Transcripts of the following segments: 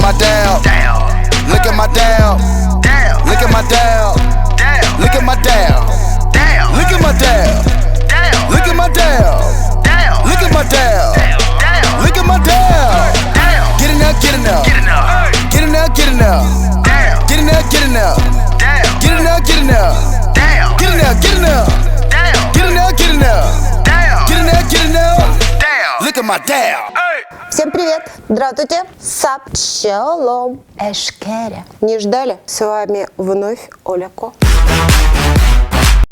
my dab. Look at my dab. Look at my dab. Look at my dab. Look at my dab. Look at my dab. Look at my dab. Look at my dab. Get in there, get in there. Get in there, get in there. Get in there, get in there. Get in there, get in there. Get in there, get in there. Get in there, get in there. Get in there, get in there. Look at my dab. Всем привет! Здравствуйте! Сап шалом эшкере. Не ждали? С вами вновь Оля Ко.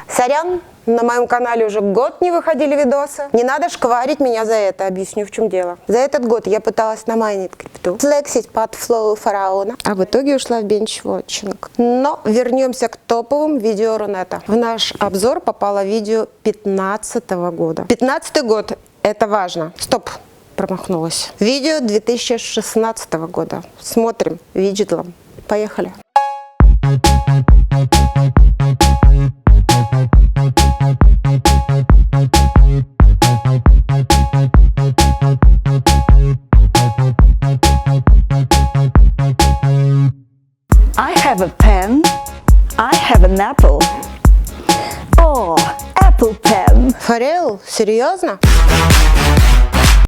Сорян, на моем канале уже год не выходили видосы. Не надо шкварить меня за это, объясню в чем дело. За этот год я пыталась намайнить крипту, флексить под флоу фараона, а в итоге ушла в бенчвотчинг. Но вернемся к топовым видео Рунета. В наш обзор попало видео 2015 года. 2015 год, это важно. Стоп! Промахнулась. Видео 2016 года. Смотрим виджетлом. Поехали. I have a pen. I have an apple. Oh, apple pen. Форел? Серьезно?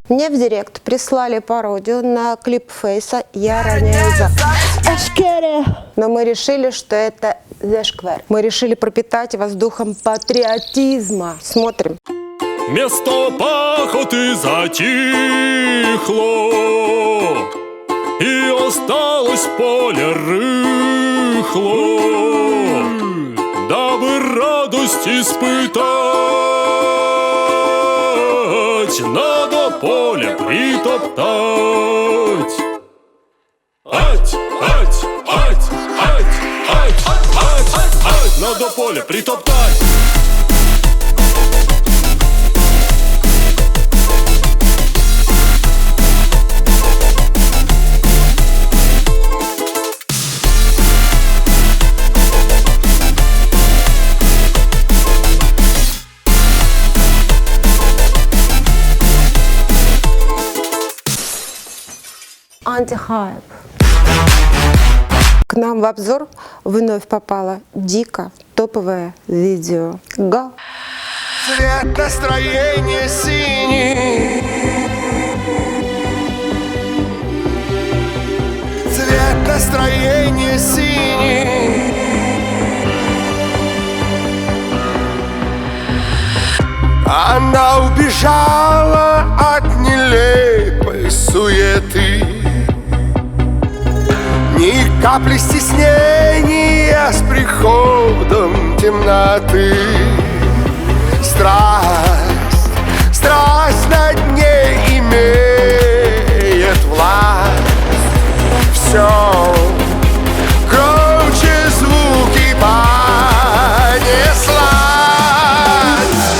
Мне в директ прислали пародию на клип Фейса «Я роняю за». Эшкере. Но мы решили, что это зешквер. Мы решили пропитать вас духом патриотизма. Смотрим. Место пахоты затихло, и осталось поле рыхло, дабы радость испытать, надо поле притоптать. Ать, ать, ать, ать, ать, ать, ать, надо поле притоптать. Антихайп. К нам в обзор вновь попало дико топовое видео. Го! Цвет настроения синий. Цвет настроения синий. Она убежала от нелепой суеты. Ни капли стеснения с приходом темноты. Страсть, страсть над ней имеет власть. Все громче звуки понесла.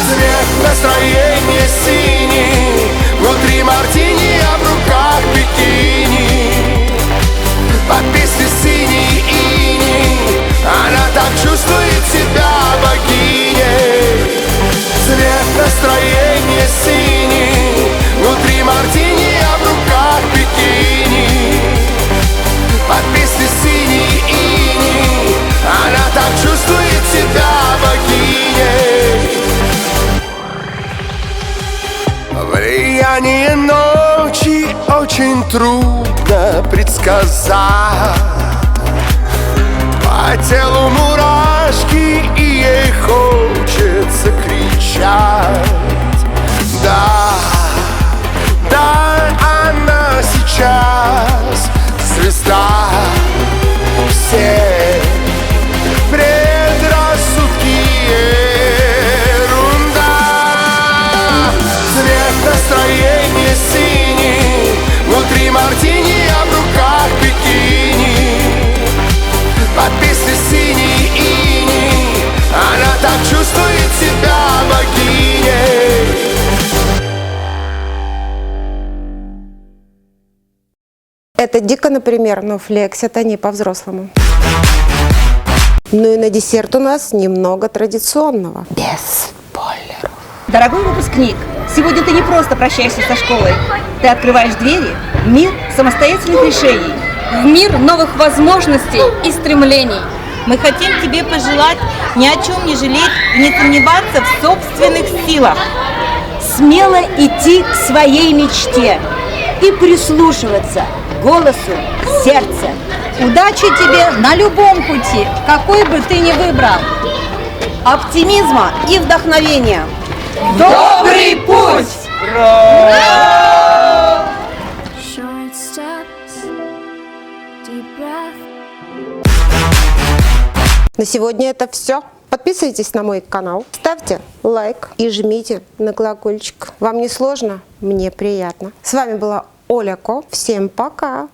Цвет настроения синий, внутри мартини, а в руках бикини. Под песней синий иней она так чувствует себя богиней. Цвет настроения синий, внутри мартини, а в руках бикини. Под песней синий иней она так чувствует себя богиней. Влияние ночи очень трудно предсказать. По телу мурашки, и ей хочется кричать. Да, да, она сейчас звезда. Все предрассудки ерунда. Цвет настроения синий, внутри мартини, а в руках бикини. Под песней синий иней она так чувствует себя богиней. Это дико, например, но флексят они по-взрослому. Ну и на десерт у нас немного традиционного. Без спойлеров. Дорогой выпускник, сегодня ты не просто прощаешься со школой. Ты открываешь двери в мир самостоятельных решений. в мир новых возможностей и стремлений. Мы хотим тебе пожелать ни о чем не жалеть и не сомневаться в собственных силах. Смело идти к своей мечте и прислушиваться к голосу сердца. Удачи тебе на любом пути, какой бы ты ни выбрал. Оптимизма и вдохновения. Добрый путь! Short steps, deep breath. На сегодня это все. Подписывайтесь на мой канал, ставьте лайк и жмите на колокольчик. Вам не сложно? Мне приятно. С вами была Оля Ко. Всем пока!